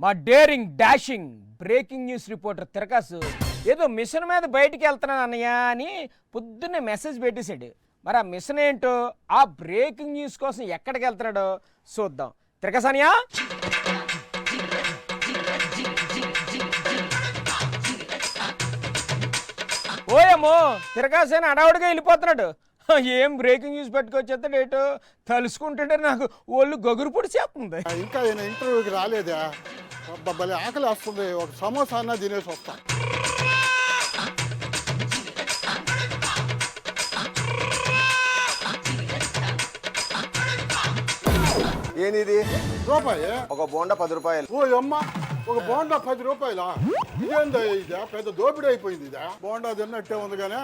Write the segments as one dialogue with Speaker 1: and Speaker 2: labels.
Speaker 1: మా daring dashing breaking news reporter తిరకాసు ఏదో మిషన్ మీద బయటికి వెళ్తున్నాను అన్నయ్య అని పొద్దున్నే మెసేజ్ పెట్టేశాడు. మరి ఆ మిషన్ ఏంటో, ఆ బ్రేకింగ్ న్యూస్ కోసం ఎక్కడికి వెళ్తున్నాడో చూద్దాం. తిరకాసనియా ఓయమ్మో, తిరకాసేన అడావుడిగా వెళ్ళిపోతున్నాడు. ఏం బ్రేకింగ్ న్యూస్ పెట్టుకొచ్చేస్తాడు ఏటో తలుసుకుంటుంటే నాకు ఒళ్ళు గగురు పొడి చేస్తుంది.
Speaker 2: ఇంకా ఈయన ఇంటర్వ్యూకి రాలేదా? భలే ఆకలి వస్తుంది, ఒక సమోసా అన్నా తినేసి వస్తా.
Speaker 3: ఏనిది?
Speaker 2: రూపాయి
Speaker 3: ఒక బోండా 10 రూపాయలు.
Speaker 2: ఓ అమ్మ, ఒక బోండా 10 రూపాయలా? ఇదేందా ఇదా? పెద్ద దోపిడీ అయిపోయింది ఇదా. బోండా తిన్నట్టే ఉంది కానీ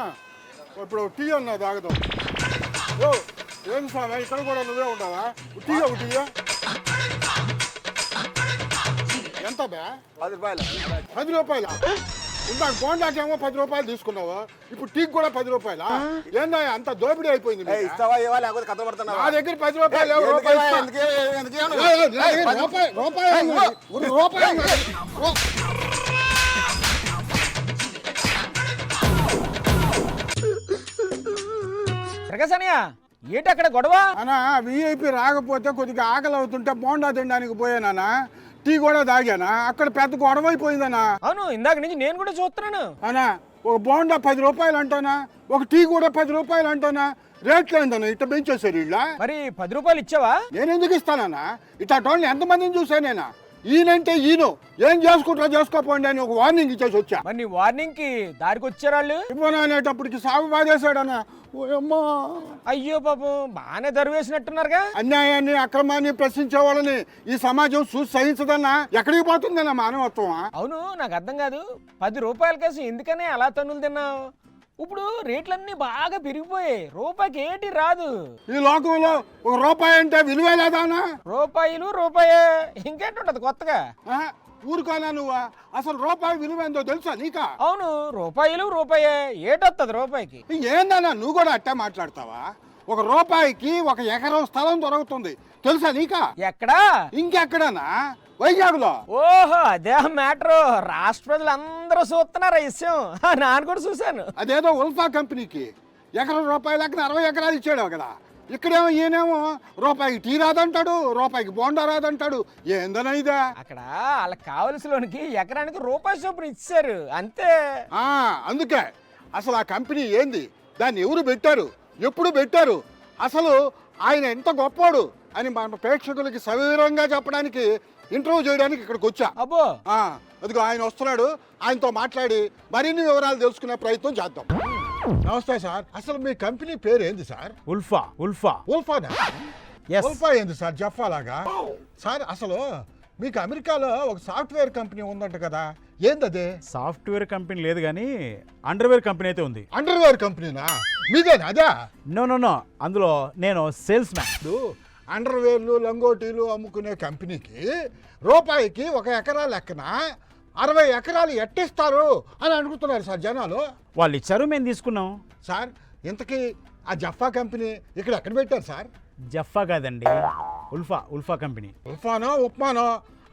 Speaker 2: ఇప్పుడు టీ అన్నా తాగదాం. ఓ ఏం స్వామి, ఇక్కడ కూడా నువ్వే ఉండవా? టీ ఒక టీ ఎంత బే?
Speaker 3: 10 రూపాయలు.
Speaker 2: 10 రూపాయలా? ఇందాక బోండాకేమో 10 రూపాయలు తీసుకున్నావు, ఇప్పుడు టీకి కూడా 10 రూపాయలా? ఏందా అంత దోపిడీ అయిపోయింది మీకు?
Speaker 3: ఇస్తావా ఇవ్వాలి లేకపోతే కథ పడుతున్నావా?
Speaker 2: నా దగ్గర 10 రూపాయలు లేవు, రూపాయి ఇస్తా. రూపాయి
Speaker 1: తిరకాసనియా ఏంటి అక్కడ గొడవ?
Speaker 2: అన్నా విఐపి రాకపోతే కొద్దిగా ఆకలి అవుతుంటే బోండా తినడానికి పోయానా, టీ కూడా తాగానా, అక్కడ పెద్ద గొడవ అయిపోయిందనా.
Speaker 1: అవును, ఇందాక నుంచి నేను కూడా చూస్తున్నాను.
Speaker 2: అన్నా ఒక బోండా 10 రూపాయలు అంటానా, ఒక టీ కూడా 10 రూపాయలు అంటానా, రేట్లు ఏందన్నా ఇట్లా పెంచేశారు ఇలా.
Speaker 1: మరి 10 రూపాయలు ఇచ్చావా?
Speaker 2: నేను ఎందుకు ఇస్తానన్నా? ఇట్లా టోన్లు ఎంతమందిని చూసానేనా? ఈయనంటే ఈయన ఏం చేసుకుంటా చేసుకోపోండి అని ఒక వార్నింగ్ ఇచ్చేసి వచ్చా.
Speaker 1: మరి నీ వార్నింగ్ కి దారికి వచ్చారు వాళ్ళు.
Speaker 2: ఇవ్వను అనేటప్పటికి సాగు బాధేశాడన్నా. ఓయమ్మా,
Speaker 1: అయ్యో పాపం, బాగానే దరువేసినట్టున్నారుగా.
Speaker 2: అన్యాయాన్ని అక్రమాన్ని ప్రశ్నించే వాళ్ళని ఈ సమాజం చూసి సహించదన్నా. ఎక్కడికి పోతుందన్నా మానవత్వం?
Speaker 1: అవును, నాకు అర్థం కాదు, 10 రూపాయల కోసం ఎందుకనే అలా తన్నులు తిన్నావు? ఇప్పుడు రేట్లన్నీ బాగా పెరిగిపోయాయి, రూపాయికి ఏటి రాదు.
Speaker 2: ఈ లోకంలో ఒక రూపాయి అంటే విలువే లేదానా?
Speaker 1: రూపాయలు రూపాయే, ఇంకేంటుంటది కొత్తగా?
Speaker 2: ఊరుకోనా నువ్వా? అసలు రూపాయి విలువ ఏందో తెలుసా నీకా?
Speaker 1: అవును, రూపాయలు రూపాయే, ఏటొత్తది రూపాయికి?
Speaker 2: ఏందన్నా నువ్వు కూడా అట్టే మాట్లాడతావా? ఒక రూపాయికి 1 ఎకరం స్థలం దొరుకుతుంది తెలుసా నీకా?
Speaker 1: ఎక్కడా?
Speaker 2: ఇంకెక్కడనా? వైజాగ్లో.
Speaker 1: ఓహో, అదే మ్యాటరు. రాష్ట్ర ప్రజలందరూ చూస్తున్నారు ఈ విషయం, నాన్న కూడా చూశాను.
Speaker 2: అదేదో ఉల్ఫా కంపెనీకి ఎకరం రూపాయలు లెక్కన 60 ఎకరాలు ఇచ్చాడు కదా. ఇక్కడేమో ఈయనేమో రూపాయికి టీ రాదంటాడు, రూపాయికి బోండా రాదంటాడు. ఏందనా ఇదా?
Speaker 1: అక్కడ వాళ్ళకి కావలసిలోనికి ఎకరానికి రూపాయి చొప్పున ఇచ్చారు అంతే.
Speaker 2: అందుకే అసలు ఆ కంపెనీ ఏంది, దాన్ని ఎవరు పెట్టారు, ఎప్పుడు పెట్టారు, అసలు ఆయన ఎంత గొప్పోడు అని మన ప్రేక్షకులకి సవివరంగా చెప్పడానికి ఇంటర్వ్యూ చేయడానికి ఇక్కడికి వచ్చా.
Speaker 1: అబ్బో,
Speaker 2: అదిగో ఆయన వస్తున్నాడు, ఆయనతో మాట్లాడి మరిన్ని వివరాలు తెలుసుకునే ప్రయత్నం చేద్దాం. నమస్తే సార్, అసలు మీ కంపెనీ పేరు ఏంది సార్?
Speaker 4: ఉల్ఫా.
Speaker 2: ఉల్ఫానా?
Speaker 4: Yes.
Speaker 2: ఉల్ఫా ఏంది సార్ జఫా లాగా? సార్ అసలు మీకు అమెరికాలో ఒక సాఫ్ట్వేర్ కంపెనీ ఉందంట కదా, ఏందదే?
Speaker 4: సాఫ్ట్వేర్ కంపెనీ లేదు కానీ అండర్వేర్ కంపెనీ అయితే ఉంది.
Speaker 2: అండర్వేర్ కంపెనీనా? మీదేనా అదా?
Speaker 4: నో, అందులో నేను సేల్స్ మ్యాన్.
Speaker 2: అండర్వేర్లు లంగోటీలు అమ్ముకునే కంపెనీకి రూపాయికి 1 ఎకరా లెక్కన 60 ఎకరాలు ఎట్టిస్తారు అని అడుగుతున్నారు సార్ జనాలు.
Speaker 4: వాళ్ళు ఇచ్చారు, మేము తీసుకున్నాం.
Speaker 2: సార్ ఇంతకీ ఆ జఫా కంపెనీ ఇక్కడ ఎక్కడ పెట్టారు సార్?
Speaker 4: జఫా కాదండి, ఉల్ఫా కంపెనీ.
Speaker 2: ఉల్ఫానో ఉప్మానో,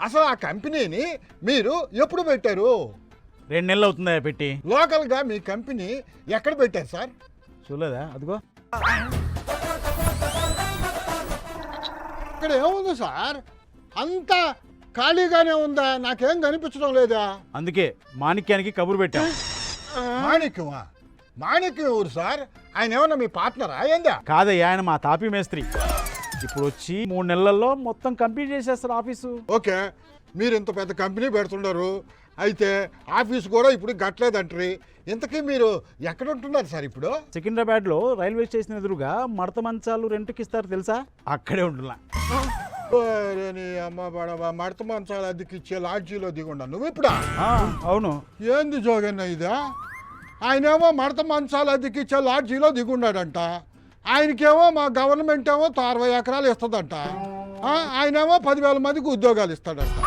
Speaker 2: అసలు ఆ కంపెనీని మీరు ఎప్పుడు పెట్టారు?
Speaker 4: 2 నెలలు అవుతుందా పెట్టి.
Speaker 2: లోకల్గా మీ కంపెనీ ఎక్కడ పెట్టారు సార్?
Speaker 4: చూడలేదా? అదిగో
Speaker 2: ఇక్కడ ఏముంది సార్, అంతా ఖాళీగానే ఉందా? నాకేం కనిపించడం లేదా?
Speaker 4: అందుకే మాణిక్యానికి కబురు పెట్టాం.
Speaker 2: మాణిక్యమా? మాణిక్యం ఎవరు సార్? ఆయన ఏమన్నా మీ పార్ట్నరా ఏందా?
Speaker 4: కాదయ్యా, ఆయన మా తాపీ మేస్త్రి. ఇప్పుడు వచ్చి 3 నెలల్లో మొత్తం కంప్లీట్ చేసేస్తారు ఆఫీసు.
Speaker 2: ఓకే, మీరు ఇంత పెద్ద కంపెనీ పెడుతున్నారు, అయితే ఆఫీస్ కూడా ఇప్పుడు గట్లేదంటారు. ఇంతకీ మీరు ఎక్కడ ఉంటున్నారు సార్ ఇప్పుడు?
Speaker 4: సికింద్రాబాద్లో రైల్వే స్టేషన్ ఎదురుగా మడత మంచాలు రెంట్కి ఇస్తారు తెలుసా, అక్కడే ఉంటున్నా.
Speaker 2: అమ్మ బడవ, మడత మంచాలు అద్దెకి ఇచ్చే లాడ్జీలో దిగుండా నువ్వు ఇప్పుడా?
Speaker 4: అవును.
Speaker 2: ఏంది జోగన్న ఇదా? ఆయనేమో మడత మంచాలు అద్దెకి ఇచ్చే లాడ్జీలో దిగుండాడంట, ఆయనకేమో మా గవర్నమెంట్ ఏమో 60 ఎకరాలు ఇస్తుందంట, ఆయనేమో 10,000 మందికి ఉద్యోగాలు ఇస్తాడంట.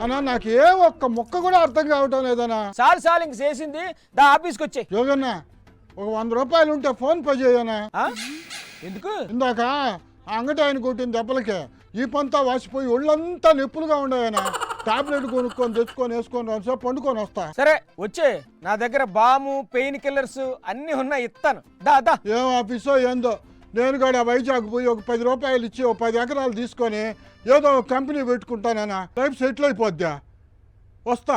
Speaker 2: అన్నా నాకు ఏ ఒక్క ముక్క కూడా అర్థం కావటం లేదనా.
Speaker 1: చాలు ఇంక చేసింది, దా ఆఫీస్కి వచ్చే.
Speaker 2: యోగన్న, ఒక 100 రూపాయలు ఉంటే ఫోన్ పే చేయనా?
Speaker 1: ఎందుకు?
Speaker 2: ఇందాక ఆ అంగటి ఆయన కొట్టిన దెబ్బలకే ఈ పంతా వాసిపోయి ఒళ్ళంతా నొప్పులుగా ఉండేనా. టాబ్లెట్ కొనుక్కొని తెచ్చుకొని వేసుకొని రాను సార్ పండుకొని వస్తా.
Speaker 1: సరే వచ్చే, నా దగ్గర బాము పెయిన్ కిల్లర్స్ అన్నీ ఉన్నాయి, ఇస్తాను. దా దా.
Speaker 2: ఏం ఆఫీసో ఏందో, నేను కూడా వైజాగ్ పోయి ఒక 10 రూపాయలు ఇచ్చి ఒక 10 ఎకరాలు తీసుకొని ఏదో ఒక కంపెనీ పెట్టుకుంటానన్నా, లైఫ్ సెటిల్ అయిపోద్దా. వస్తా.